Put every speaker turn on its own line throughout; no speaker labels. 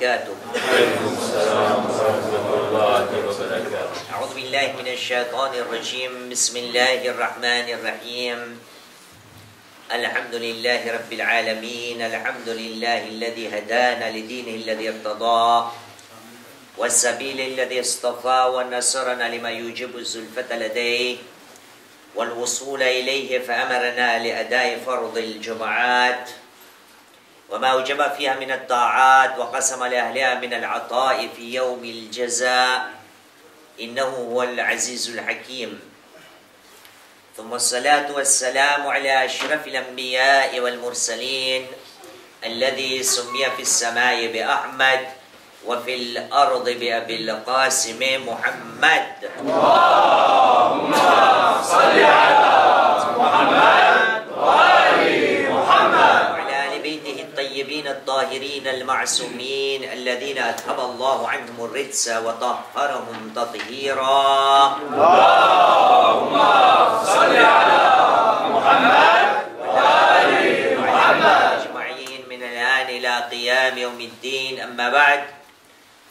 وبركاته. أعوذ بالله من الشيطان الرجيم. بسم الله الرحمن الرحيم. الحمد لله رب العالمين. الحمد لله الذي هدانا لدينه الذي ارتضاه والسبيل الذي اصطفى ونصرنا لما يوجب الزلفة لديه والوصول إليه فأمرنا لأداء فرض الجمعات وما أوجب فيها من الطاعات وقسم لأهلها من العطاء في يوم الجزاء إنه هو العزيز الحكيم. ثم الصلاة والسلام على أشرف الأنبياء والمرسلين الذي سمي في السماء بأحمد وفي الأرض بأبي القاسم محمد.
اللهم صل على محمد وآل محمد
وعلى آل بيته الطيبين الطاهرين المعصومين الذين أذهب الله عنهم الرجس وطهرهم تطهيرا.
اللهم صل على محمد وآل محمد
أجمعين من الآن إلى قيام يوم الدين. أما بعد،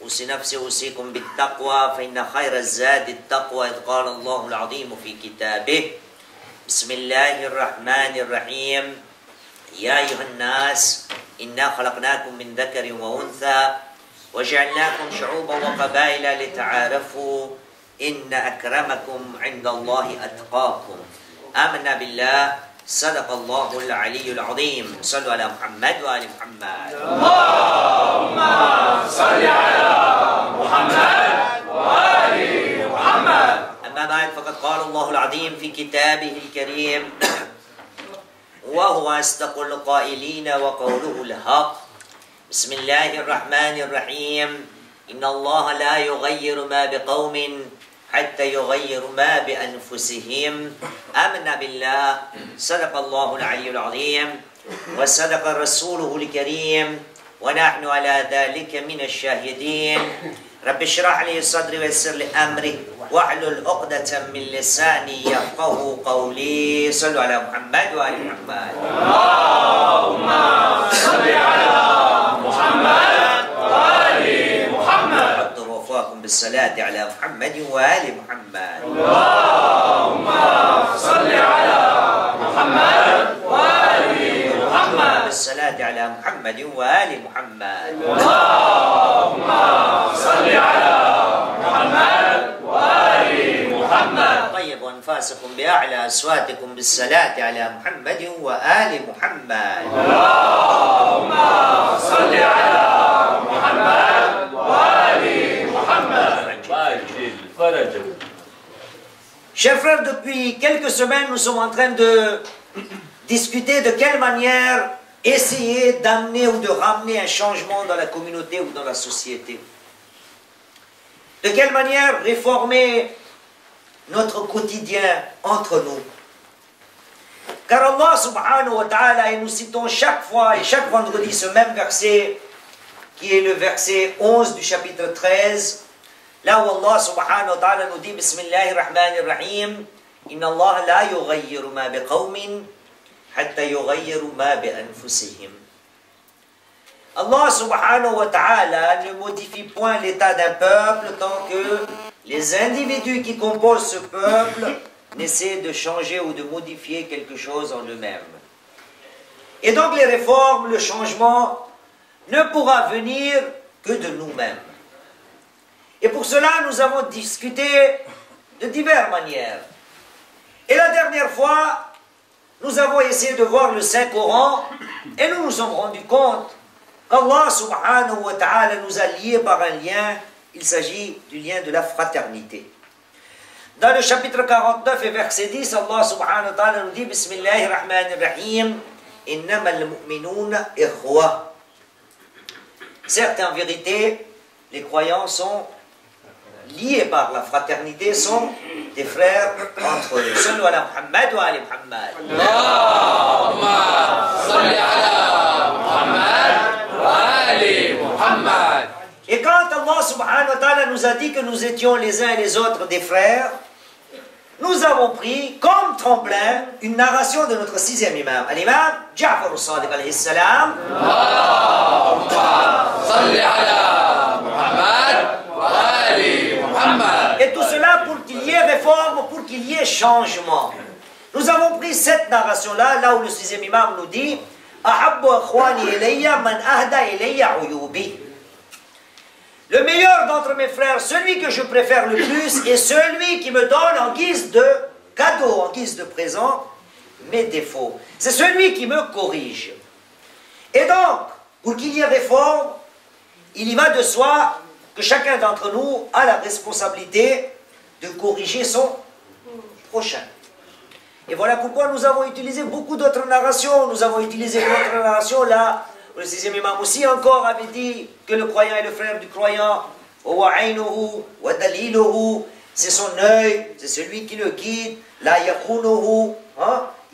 أوصي نفسي أوصيكم بالتقوى فإن خير الزاد التقوى إذ قال الله العظيم في كتابه بسم الله الرحمن الرحيم يا أيها الناس إنا خلقناكم من ذكر وأنثى وجعلناكم شعوبا وقبائل لتعارفوا إن أكرمكم عند الله أتقاكم. آمنا بالله. صدق الله العلي العظيم. صلوا على محمد وآل محمد.
اللهم صل على محمد وآل محمد.
أما بعد، فقد قال الله العظيم في كتابه الكريم وهو أصدق القائلين وقوله الحق. بسم الله الرحمن الرحيم. إن الله لا يغير ما بقوم حتى يغيروا ما بأنفسهم. آمنا بالله. صدق الله العلي العظيم وصدق رسوله الكريم ونحن على ذلك من الشاهدين. رب اشرح لي صدري ويسر لي أمري واحلل عقدة من لساني يفقه قولي. صلوا على محمد وآل محمد.
اللهم صل على محمد وآل محمد.
حضر وفاكم بالصلاة على محمد وآل محمد.
اللهم صل على محمد وآل محمد.
بالصلاة على محمد وآل محمد.
اللهم صل على محمد وآل محمد.
طيب وانفاسكم بأعلى أصواتكم بالصلاة على محمد وآل محمد.
اللهم صل على محمد وآل محمد.
Chers frères, depuis quelques semaines, nous sommes en train de discuter de quelle manière essayer d'amener ou de ramener un changement dans la communauté ou dans la société. De quelle manière réformer notre quotidien entre nous. Car Allah subhanahu wa ta'ala, et nous citons chaque fois et chaque vendredi ce même verset, qui est le verset 11 du chapitre 13, là où Allah subhanahu wa ta'ala nous dit Bismillahir Rahmanir Rahim, Inna Allah la yughayyiru ma biqawmin hatta yughayyiru ma bi anfusihim. Allah subhanahu wa ta'ala ne modifie point l'état d'un peuple tant que les individus qui composent ce peuple n'essaient de changer ou de modifier quelque chose en eux-mêmes. Et donc les réformes, le changement ne pourra venir que de nous-mêmes. Et pour cela, nous avons discuté de diverses manières. Et la dernière fois, nous avons essayé de voir le Saint-Coran et nous nous sommes rendus compte qu'Allah subhanahu wa ta'ala nous a liés par un lien, il s'agit du lien de la fraternité. Dans le chapitre 49 et verset 10, Allah subhanahu wa ta'ala nous dit Bismillahir Rahmanir Rahim, Innamal mu'minuna ikhwa. Certes, en vérité, les croyants sont liés par la fraternité, sont des frères entre eux. Sallu ala Muhammad wa ali Muhammad.
Allahumma salli ala Muhammad wa ali Muhammad.
Et quand Allah subhanahu wa ta'ala nous a dit que nous étions les uns et les autres des frères, nous avons pris comme tremplin une narration de notre sixième imam, l'imam Ja'far al-Sadiq alayhi salam. Et tout cela pour qu'il y ait réforme, pour qu'il y ait changement. Nous avons pris cette narration-là, là où le sixième imam nous dit Ahabbu akhwani ilayya man ahda ilayya uyubi. Le meilleur d'entre mes frères, celui que je préfère le plus, est celui qui me donne en guise de cadeau, en guise de présent, mes défauts. C'est celui qui me corrige. Et donc, pour qu'il y ait réforme, il y va de soi que chacun d'entre nous a la responsabilité de corriger son prochain. Et voilà pourquoi nous avons utilisé beaucoup d'autres narrations. Nous avons utilisé d'autres narrations là. Le sixième imam aussi encore avait dit que le croyant est le frère du croyant. C'est son œil, c'est celui qui le guide. La yakhunuhu,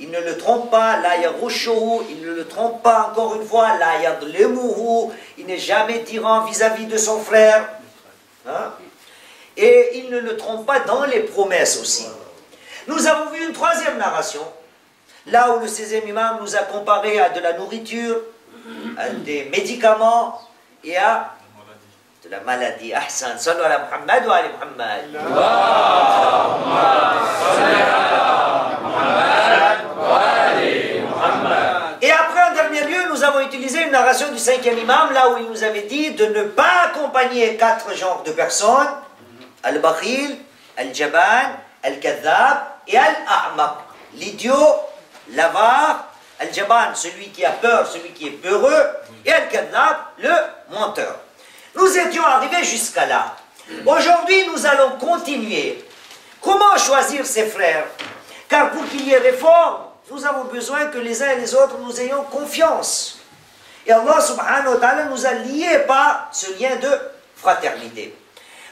il ne le trompe pas. La yarushuhu, il ne le trompe pas encore une fois. La yadlimuhu, il n'est jamais tyran vis-à-vis de son frère. Et il ne le trompe pas dans les promesses aussi. Nous avons vu une troisième narration, là où le 16e imam nous a comparé à de la nourriture, à des médicaments et à de la maladie. Ahsan, sallu ala Muhammad wa ali Muhammad. Et après, en dernier lieu, nous avons utilisé une narration du 5e imam, là où il nous avait dit de ne pas accompagner 4 genres de personnes, al-bakhil, al-jaban, al-kadhab et al-ahmaq. L'idiot, l'avare, al-jaban, celui qui a peur, celui qui est peureux, et al-kadhab, le menteur. Nous étions arrivés jusqu'à là. Aujourd'hui, nous allons continuer. Comment choisir ses frères? Car pour qu'il y ait réforme, nous avons besoin que les uns et les autres nous ayons confiance. Et Allah subhanahu wa ta'ala nous a liés par ce lien de fraternité.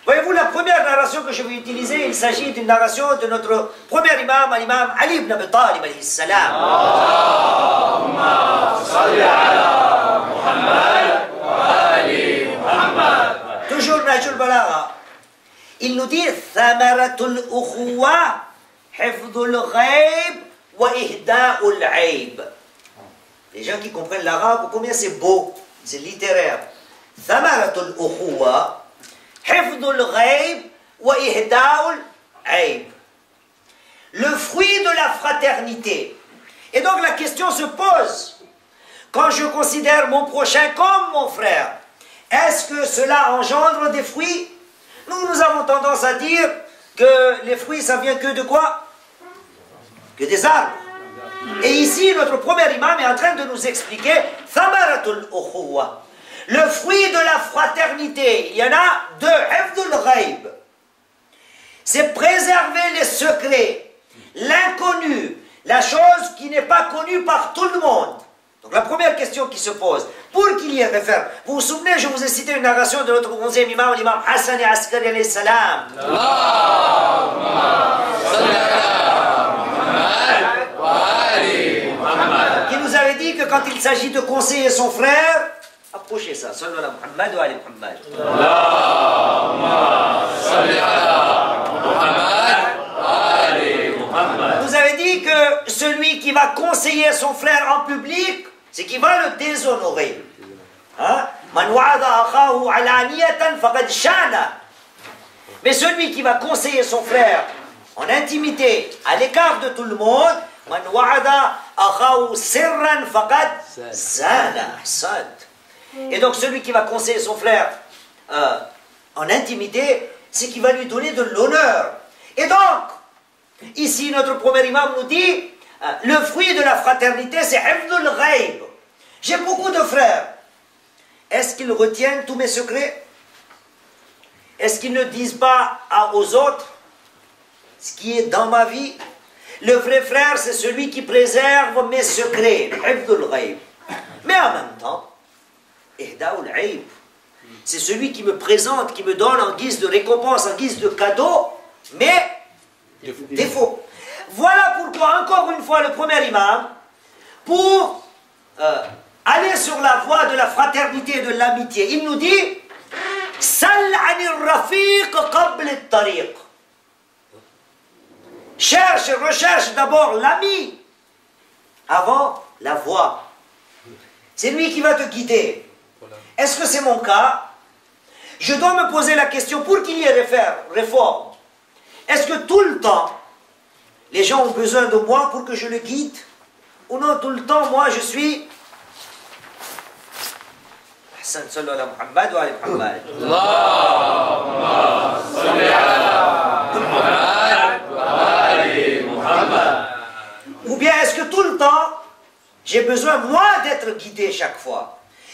Voyez-vous, la première narration que je vais utiliser, il s'agit d'une narration de notre premier imam, l'imam Ali ibn Abi Talib alayhi salam. Allahumma salli ala Muhammad wa ali Muhammad. Toujours Nahjul Balagha. Il nous dit Thamaratul ukhuwa hifdul ghaib wa ihda'ul aib. Les gens qui comprennent l'arabe, combien c'est beau, c'est littéraire. Thamaratul ukhuwa hifdul ghaib wa ihda'ul aib. Le fruit de la fraternité. Et donc la question se pose, quand je considère mon prochain comme mon frère, est-ce que cela engendre des fruits? Nous avons tendance à dire que les fruits, ça vient que de quoi? Que des arbres. Et ici, notre premier imam est en train de nous expliquer Thamaratul ukhuwa. Le fruit de la fraternité, il y en a deux, hifdul ghaib. C'est préserver les secrets, l'inconnu, la chose qui n'est pas connue par tout le monde. Donc la première question qui se pose, pour qu'il y ait référence, vous vous souvenez, je vous ai cité une narration de notre 11e imam, l'imam Hassan Askari alayhi salam. Qui nous avait dit que quand il s'agit de conseiller son frère, approchez ça, sallu ala Muhammad wa ali Muhammad. Vous avez dit que celui qui va conseiller son frère en public, c'est qui va le déshonorer. Mais celui qui va conseiller son frère en intimité, à l'écart de tout le monde, et donc celui qui va conseiller son frère en intimité, c'est qui va lui donner de l'honneur. Et donc, ici notre premier imam nous dit, le fruit de la fraternité c'est hifdul ghaib. J'ai beaucoup de frères. Est-ce qu'ils retiennent tous mes secrets? Est-ce qu'ils ne disent pas aux autres ce qui est dans ma vie? Le vrai frère, c'est celui qui préserve mes secrets. Hifdul ghaib. Mais en même temps, ihda'ul aib, c'est celui qui me présente, qui me donne en guise de récompense, en guise de cadeau, mais défaut. Voilà pourquoi, encore une fois, le premier imam, pour aller sur la voie de la fraternité et de l'amitié, il nous dit Sal anir rafiq qabl at-tariq. cherche, recherche d'abord l'ami avant la voie. C'est lui qui va te guider. Est-ce que c'est mon cas? Je dois me poser la question, pour qu'il y ait réforme, est-ce que tout le temps, les gens ont besoin de moi pour que je le guide? Ou non, tout le temps, moi, je suis... Hassan, sallu ala Muhammad wa ala Muhammad.
Allahumma salli ala Muhammad wa ali Muhammad.
Ou bien est-ce que tout le temps, j'ai besoin, moi, d'être guidé chaque fois?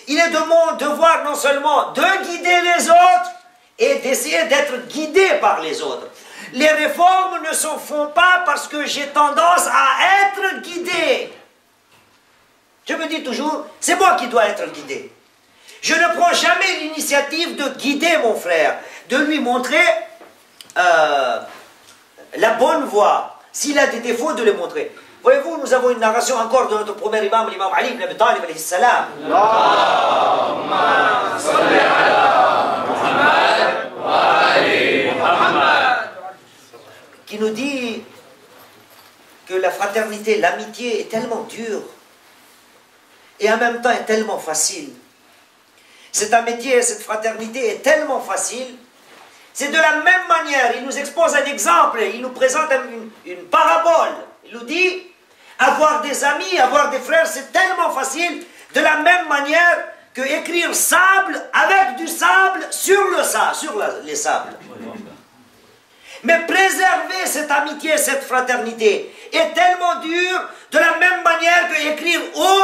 Il est de mon devoir non seulement de guider les autres, et d'essayer d'être guidé par les autres. Les réformes ne se font pas parce que j'ai tendance à être guidé. Je me dis toujours, c'est moi qui dois être guidé. Je ne prends jamais l'initiative de guider mon frère, de lui montrer la bonne voie. S'il a des défauts, de les montrer. Voyez-vous, nous avons une narration encore de notre premier imam, l'imam Ali ibn Abi Talib alayhi salam.
Allahumma salli ala Muhammad wa ali Muhammad.
Qui nous dit que la fraternité, l'amitié est tellement dure et en même temps est tellement facile. Cette amitié, cette fraternité est tellement facile. C'est de la même manière, il nous expose un exemple, il nous présente une parabole. Il nous dit, avoir des amis, avoir des frères, c'est tellement facile, de la même manière que écrire sable avec du sable sur le sable, sur les sables. Mais préserver cette amitié, cette fraternité est tellement dur, de la même manière que écrire eau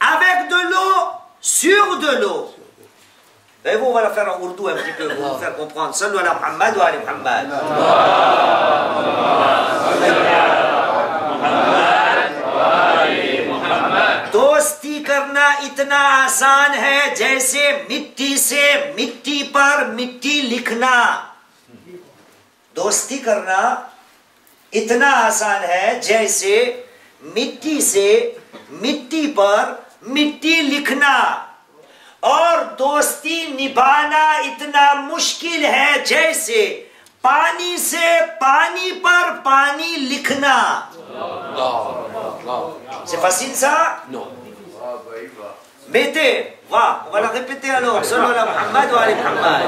avec de l'eau sur de l'eau. Et vous, on va la faire en ourdou un petit peu pour vous faire comprendre. Sallu ala Muhammad wa ali Muhammad. दोस्ती करना इतना आसान है जैसे मिट्टी से मिट्टी पर मिट्टी लिखना. दोस्ती करना इतना आसान है जैसे मिट्टी से मिट्टी पर मिट्टी लिखना. और दोस्ती निभाना इतना मुश्किल है जैसे पानी से पानी पर पानी लिखना. C'est facile ça?
Non.
Mettez, va, on va la répéter alors. Sallu ala Muhammad wa ali Muhammad.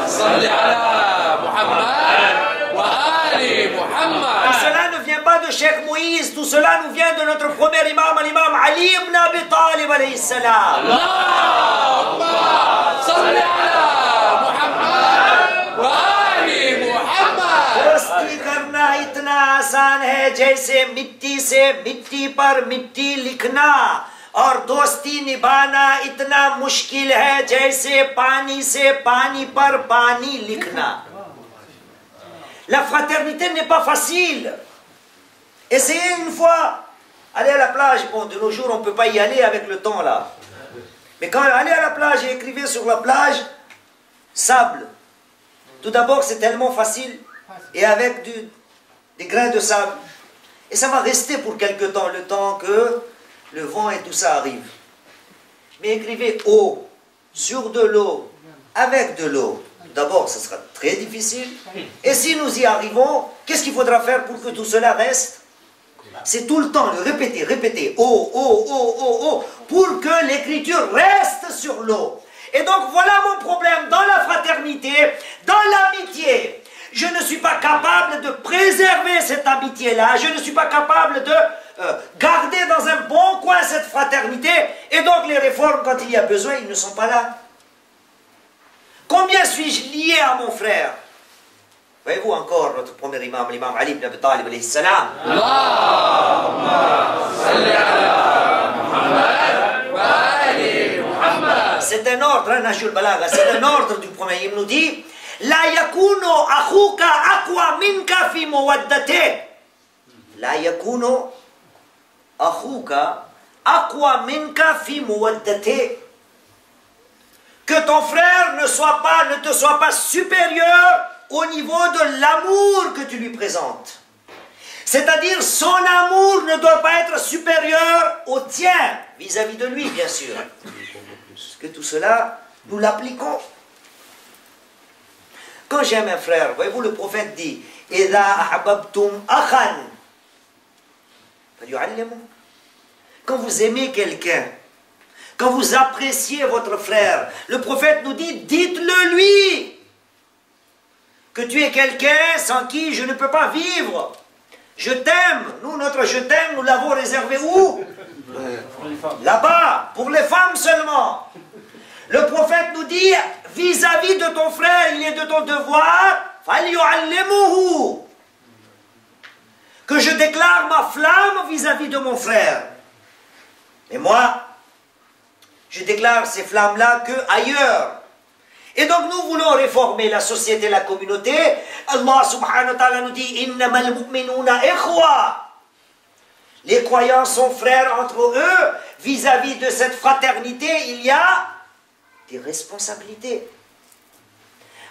Salli ala Muhammad wa ali Muhammad.
Tout cela ne vient pas de Cheikh Moïse, tout cela nous vient de notre premier imam, l'imam Ali ibn Abi Talib alayhi salam.
Allahumma salli ala Muhammad wa ali Muhammad.
दोस्ती करना इतना आसान है जैसे मिट्टी से मिट्टी पर मिट्टी लिखना. और दोस्ती निभाना इतना मुश्किल है जैसे पानी से पानी पर पानी लिखना. La fraternité n'est pas facile. Essayez une fois, allez à la plage. Bon, de nos jours, on ne peut pas y aller avec le temps là. Mais quand allez à la plage et écrivez sur la plage, sable. Tout d'abord, c'est tellement facile. Et avec des grains de sable. Et ça va rester pour quelque temps, le temps que le vent et tout ça arrive. Mais écrivez eau, sur de l'eau, avec de l'eau. D'abord, ce sera très difficile. Et si nous y arrivons, qu'est-ce qu'il faudra faire pour que tout cela reste? C'est tout le temps le répéter, répéter, eau, eau, eau, eau, eau, pour que l'écriture reste sur l'eau. Et donc voilà mon problème dans la fraternité, dans l'amitié. Je ne suis pas capable de préserver cette amitié-là, je ne suis pas capable de garder dans un bon coin cette fraternité, et donc les réformes, quand il y a besoin, ils ne sont pas là. Combien suis-je lié à mon frère? Voyez-vous encore notre premier imam, l'imam Ali ibn Abi Talib alayhi salam.
Allahumma salli ala Muhammad wa ali Muhammad.
C'est un ordre, hein, Nahjul Balagha, c'est un ordre du premier. Il nous dit La yakuno akhuka aqwa minka fi muwaddate. La yakuno akhuka aqwa minka fi muwaddate. Que ton frère ne te soit pas supérieur au niveau de l'amour que tu lui présentes. C'est-à-dire, son amour ne doit pas être supérieur au tien, vis-à-vis de lui, bien sûr. Parce que tout cela, nous l'appliquons. Quand j'aime un frère, voyez-vous, le prophète dit, إذا أحببتم أخا فليعلمه. Quand vous aimez quelqu'un, quand vous appréciez votre frère, le prophète nous dit, dites-le lui, que tu es quelqu'un sans qui je ne peux pas vivre. Je t'aime. Nous, notre je t'aime, nous l'avons réservé où? Là-bas, pour les femmes seulement. Le prophète nous dit, vis-à-vis de ton frère, il est de ton devoir, que je déclare ma flamme vis-à-vis de mon frère. Et moi, je déclare ces flammes-là qu'ailleurs. Et donc nous voulons réformer la société, la communauté. Allah subhanahu wa ta'ala nous dit, innamal mu'minuna ikhwa. Les croyants sont frères entre eux. Vis-à-vis de cette fraternité, il y a des responsabilités.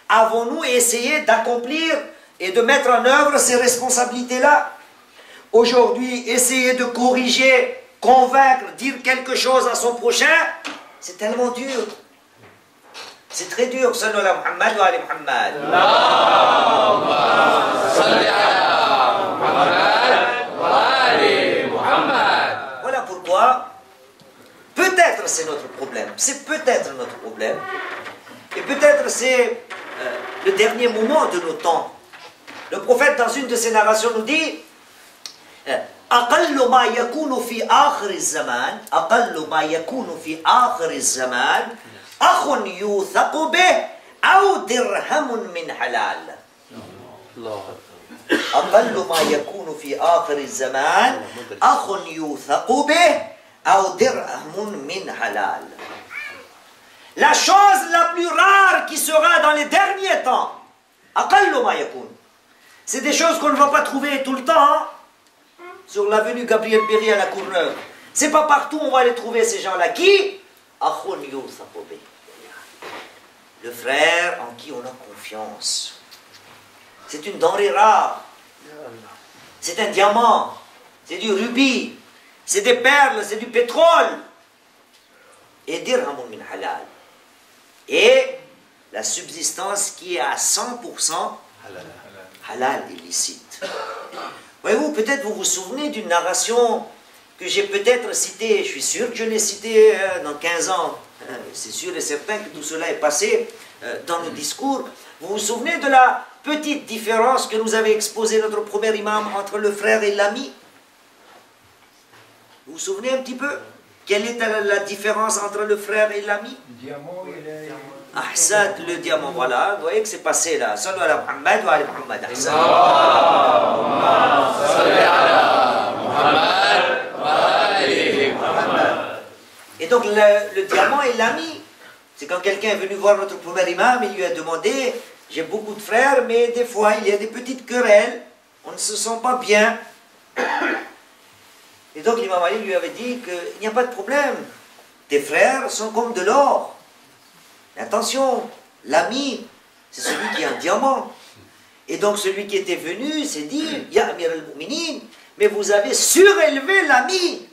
Avons-nous essayé d'accomplir et de mettre en œuvre ces responsabilités-là? Aujourd'hui, essayer de corriger, convaincre, dire quelque chose à son prochain, c'est tellement dur. C'est très dur. Sallu ala Muhammad wa ali Muhammad. Voilà pourquoi, peut-être c'est notre problème. C'est peut-être notre problème. Et peut-être c'est le dernier moment de nos temps. Le prophète, dans une de ses narrations, nous dit أقل ما يكون في آخر الزمان أقل ما يكون في آخر الزمان أخ يوثق به أو درهم من حلال. أقل ما يكون في آخر الزمان أخ يوثق به أو درهم من حلال. La chose la plus rare qui sera dans les derniers temps, أقل ما يكون, c'est des choses qu'on ne va pas trouver tout le temps. Sur l'avenue Gabriel Péry à la Courneuve. C'est pas partout on va les trouver, ces gens-là. Qui? Le frère en qui on a confiance. C'est une denrée rare. C'est un diamant. C'est du rubis. C'est des perles. C'est du pétrole. Et dirhamun min halal. Et la subsistance qui est à 100% halal, illicite. Voyez-vous, peut-être vous vous souvenez d'une narration que j'ai peut-être citée, je suis sûr que je l'ai citée dans 15 ans, c'est sûr et certain que tout cela est passé dans le discours. Vous vous souvenez de la petite différence que nous avait exposée notre premier imam entre le frère et l'ami? Vous vous souvenez un petit peu? Quelle est la différence entre le frère et l'ami?
Le diamant et le...
Ahsan, le diamant, voilà. Vous voyez que c'est passé là. Sallu ala Muhammad wa ala Muhammad. Ahsan. Et donc le diamant est l'ami. C'est quand quelqu'un est venu voir notre premier imam, il lui a demandé, j'ai beaucoup de frères, mais des fois il y a des petites querelles, on ne se sent pas bien. Et donc l'imam Ali lui avait dit qu'il n'y a pas de problème. Tes frères sont comme de l'or. Attention, l'ami, c'est celui qui a un diamant. Et donc celui qui était venu s'est dit, Ya Amir al-Mu'minin, mais vous avez surélevé l'ami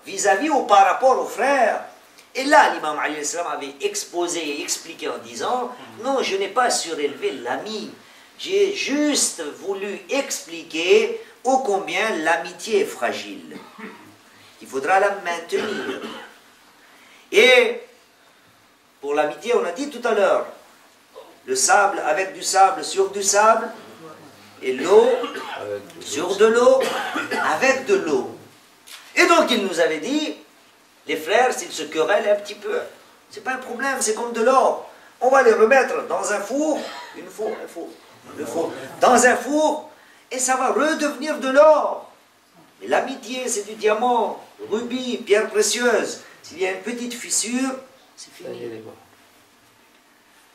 vis-à-vis ou par rapport au frère. Et là, l'imam Ali avait exposé et expliqué en disant, non, je n'ai pas surélevé l'ami. J'ai juste voulu expliquer ô combien l'amitié est fragile. Il faudra la maintenir. Et pour l'amitié, on a dit tout à l'heure, le sable avec du sable sur du sable, et l'eau sur de l'eau avec de l'eau. Et donc il nous avait dit, les frères, s'ils se querellent un petit peu, c'est pas un problème, c'est comme de l'or. On va les remettre dans un four, dans un four, et ça va redevenir de l'or. Mais l'amitié, c'est du diamant, rubis, pierre précieuse. S'il y a une petite fissure, c'est fini.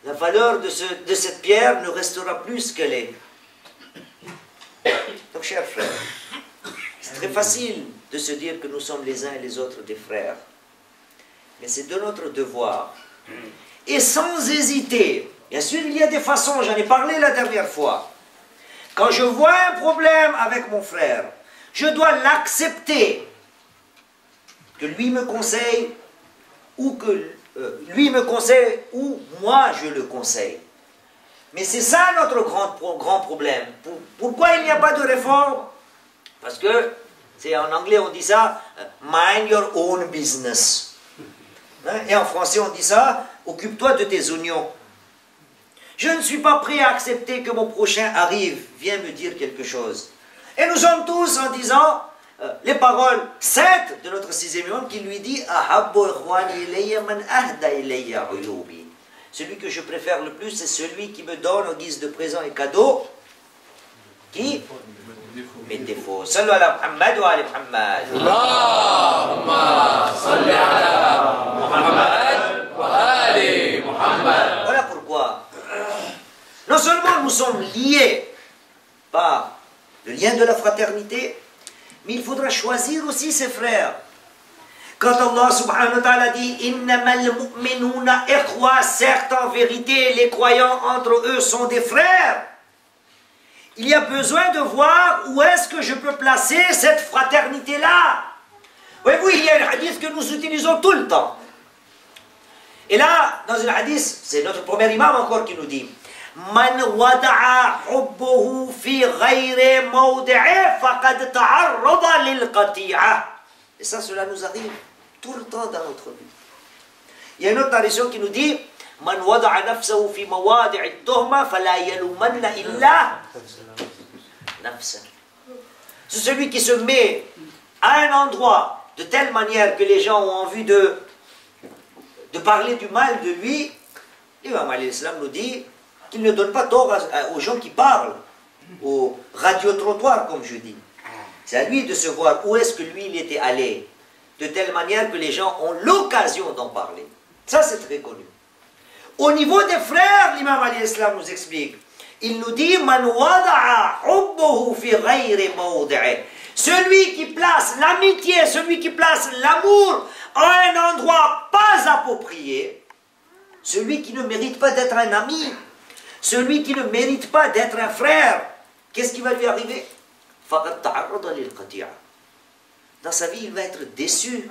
La valeur de cette pierre ne restera plus ce qu'elle est. Donc, chers frères, c'est très facile de se dire que nous sommes les uns et les autres des frères. Mais c'est de notre devoir. Et sans hésiter, bien sûr, il y a des façons, j'en ai parlé la dernière fois. Quand je vois un problème avec mon frère, je dois l'accepter. Que lui me conseille, ou que lui me conseille, ou moi je le conseille. Mais c'est ça notre grand problème. Pourquoi il n'y a pas de réforme? Parce que, en anglais on dit ça, mind your own business. Et en français on dit ça, occupe-toi de tes oignons. Je ne suis pas prêt à accepter que mon prochain arrive, viens me dire quelque chose. Et nous sommes tous en disant les paroles saintes de notre sixième imam qui lui dit celui que je préfère le plus, c'est celui qui me donne en guise de présent et cadeau qui mes défauts. Sallu ala Muhammad wa ala Muhammad.
Allahumma salli ala Muhammad wa ali Muhammad.
Voilà pourquoi non seulement nous sommes liés par le lien de la fraternité, mais il faudra choisir aussi ses frères. Quand Allah subhanahu wa ta'ala dit « Innamal mu'minuna ikhwa » certes en vérité les croyants entre eux sont des frères, il y a besoin de voir où est-ce que je peux placer cette fraternité-là. Voyez-vous, il y a un hadith que nous utilisons tout le temps. Et là, dans un hadith, c'est notre premier imam encore qui nous dit Man wada'a hubbuhu fi ghayri mawdi'i faqad ta'arrada lil qati'a. Et ça, cela nous arrive tout le temps dans notre vie. Il y a une autre narration qui nous dit Man wada'a nafsahu fi mawadi'i tuhma fala yalumanna illa nafsa. C'est celui qui se met à un endroit de telle manière que les gens ont envie de parler du mal de lui. L'imam alayhi salam nous dit qu'il ne donne pas tort aux gens qui parlent, aux radiotrottoirs, comme je dis. C'est à lui de se voir où est-ce que lui, il était allé, de telle manière que les gens ont l'occasion d'en parler. Ça, c'est très connu. Au niveau des frères, l'imam alayhi salam nous explique, il nous dit, Man wada'a hubbuhu fi ghayri mawdi'i. Celui qui place l'amitié, celui qui place l'amour à un endroit pas approprié, celui qui ne mérite pas d'être un ami, celui qui ne mérite pas d'être un frère, qu'est-ce qui va lui arriver? Dans sa vie, il va être déçu.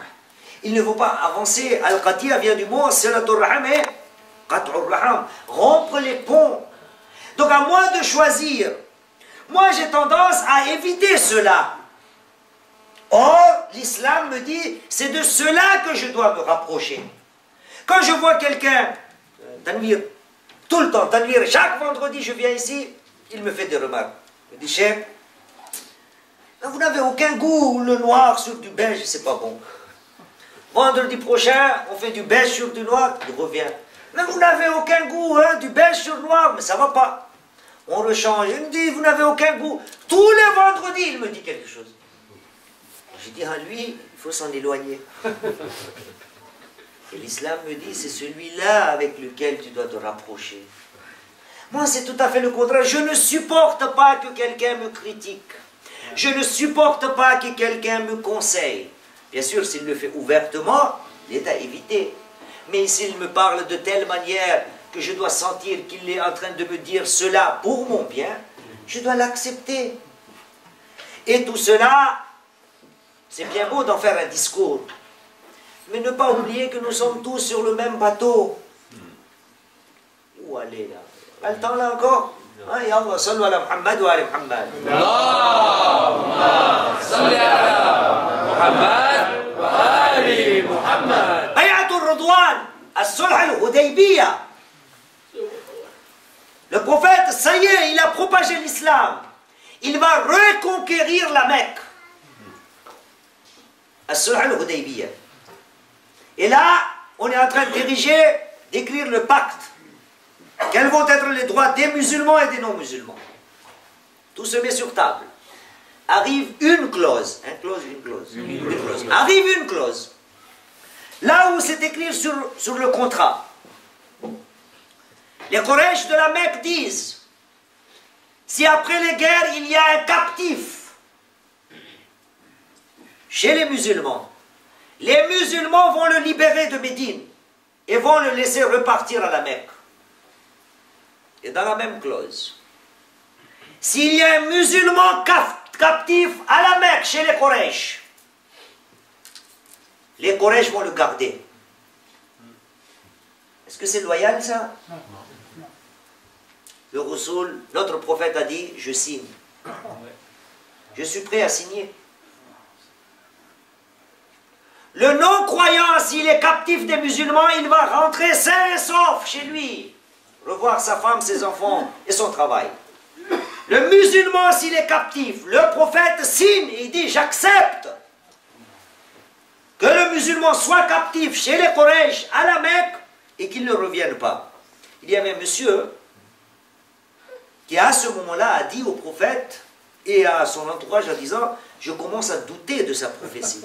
Il ne faut pas avancer. Al-Qati'a vient du mot Silatul Rahim et Qat'ur Rahim, rompre les ponts. Donc à moi de choisir. Moi j'ai tendance à éviter cela. Or, l'islam me dit, c'est de cela que je dois me rapprocher. Quand je vois quelqu'un, Tanvir, tout le temps, Tanvir, chaque vendredi je viens ici, il me fait des remarques. Il me dit, Cheikh, vous n'avez aucun goût, le noir sur du beige, c'est pas bon. Vendredi prochain, on fait du beige sur du noir, il revient. Mais vous n'avez aucun goût, hein, du beige sur noir, mais ça va pas. On rechange, il me dit, vous n'avez aucun goût. Tous les vendredis, il me dit quelque chose. Je dis à lui, il faut s'en éloigner. Et l'islam me dit, c'est celui-là avec lequel tu dois te rapprocher. Moi, c'est tout à fait le contraire. Je ne supporte pas que quelqu'un me critique. Je ne supporte pas que quelqu'un me conseille. Bien sûr, s'il le fait ouvertement, il est à éviter. Mais s'il me parle de telle manière que je dois sentir qu'il est en train de me dire cela pour mon bien, je dois l'accepter. Et tout cela, c'est bien beau d'en faire un discours. Mais ne pas oublier que nous sommes tous sur le même bateau. Où aller là? Pas le temps là encore? Ya Allah, sallu ala Muhammad wa ala Muhammad.
Allahumma salli ala Muhammad wa ali Muhammad.
Bay'atul Ridwan, as-Sulh al-Hudaybiyah. Le prophète, ça y est, il a propagé l'islam. Il va reconquérir la Mecque. As-Sulh al-Hudaybiyah. Et là, on est en train d'écrire le pacte. Quels vont être les droits des musulmans et des non-musulmans? Tout se met sur table. Arrive une clause. Une clause. Arrive une clause. Là où c'est écrit sur le contrat. Les Quraysh de la Mecque disent, si après les guerres il y a un captif chez les musulmans vont le libérer de Médine et vont le laisser repartir à la Mecque. Et dans la même clause, s'il y a un musulman captif à la Mecque chez les Quraysh vont le garder. Est-ce que c'est loyal ça? le Rasoul, notre prophète a dit, je signe. Je suis prêt à signer. Le non-croyant, s'il est captif des musulmans, il va rentrer sain et sauf chez lui, revoir sa femme, ses enfants et son travail. Le musulman, s'il est captif, le prophète signe et dit, j'accepte que le musulman soit captif chez les Quraysh à la Mecque et qu'il ne revienne pas. Il y avait un monsieur qui à ce moment-là a dit au prophète et à son entourage en disant, je commence à douter de sa prophétie.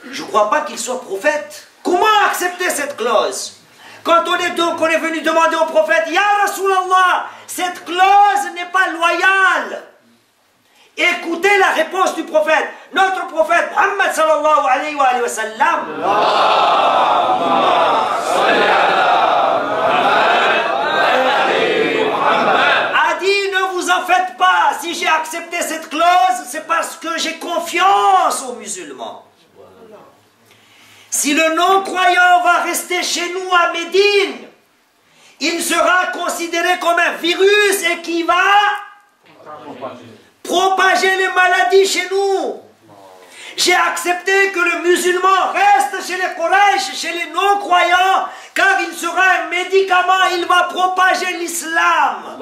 Je ne crois pas qu'il soit prophète. Comment accepter cette clause? Quand on est venu demander au prophète, Ya Rasulallah, cette clause n'est pas loyale. Écoutez la réponse du prophète. Notre prophète, Muhammad sallallahu alayhi wa sallam, a dit, ne vous en faites pas. Si j'ai accepté cette clause, c'est parce que j'ai confiance aux musulmans. Si le non-croyant va rester chez nous à Médine, il sera considéré comme un virus et qui va propager les maladies chez nous. J'ai accepté que le musulman reste chez les Quraysh, chez les non-croyants, car il sera un médicament, il va propager l'islam.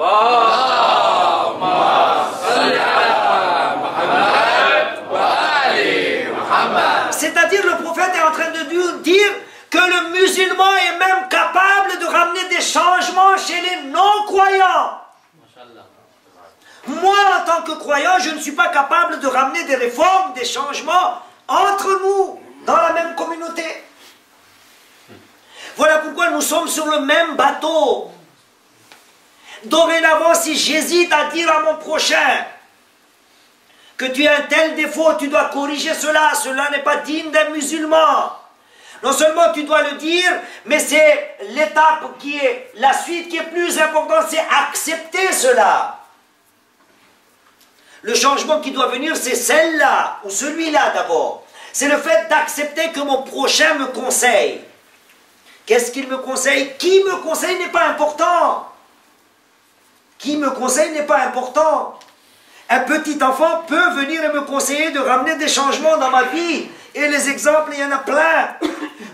C'est-à-dire le prophète est en train de dire que le musulman est même capable de ramener des changements chez les non-croyants. Moi, en tant que croyant, je ne suis pas capable de ramener des réformes, des changements entre nous, dans la même communauté. Voilà pourquoi nous sommes sur le même bateau. Dorénavant, si j'hésite à dire à mon prochain que tu as un tel défaut, tu dois corriger cela, cela n'est pas digne d'un musulman. Non seulement tu dois le dire, mais c'est l'étape qui est, la suite qui est plus importante, c'est accepter cela. Le changement qui doit venir, c'est celle-là, ou celui-là d'abord. C'est le fait d'accepter que mon prochain me conseille. Qu'est-ce qu'il me conseille? Qui me conseille n'est pas important. Qui me conseille n'est pas important. Un petit enfant peut venir et me conseiller de ramener des changements dans ma vie. Et les exemples, il y en a plein.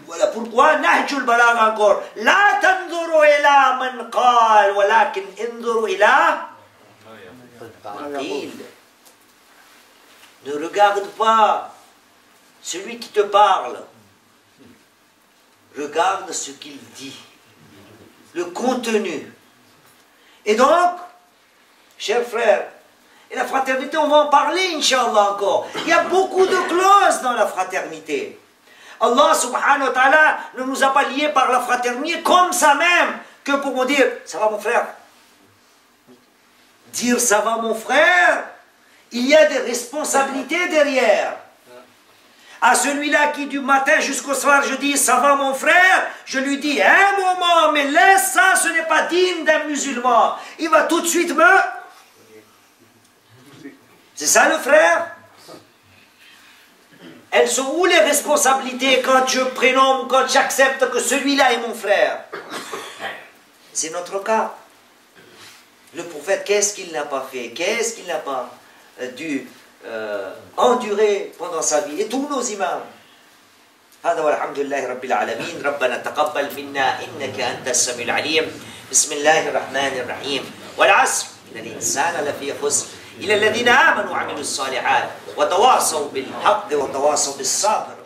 Voilà pourquoi, Nahjul Balagha encore. La tanzuru ila man qal, walakin inzuru ila man qil. Ne regarde pas celui qui te parle. Regarde ce qu'il dit. Le contenu. Et donc, chers frères, et la fraternité, on va en parler, Inch'Allah, encore. Il y a beaucoup de clauses dans la fraternité. Allah subhanahu wa ta'ala ne nous a pas liés par la fraternité comme ça même, que pour nous dire, ça va mon frère. Dire ça va mon frère, il y a des responsabilités derrière. À celui-là qui du matin jusqu'au soir, je dis ça va mon frère, je lui dis un moment, mais laisse ça, ce n'est pas digne d'un musulman. Il va tout de suite me... C'est ça le frère? Elles sont où les responsabilités quand je prénomme, quand j'accepte que celui-là est mon frère? C'est notre cas. Le prophète, qu'est-ce qu'il n'a pas fait? Qu'est-ce qu'il n'a pas dû endurer pendant sa vie? Et tous nos imams. هذا والحمد لله رب العالمين ربنا تقبل منا إنك أنت السميع العليم بسم الله الرحمن الرحيم والعصر إن الإنسان لفي خسر إلى الذين آمنوا وعملوا الصالحات وتواصوا بالحق وتواصوا بالصبر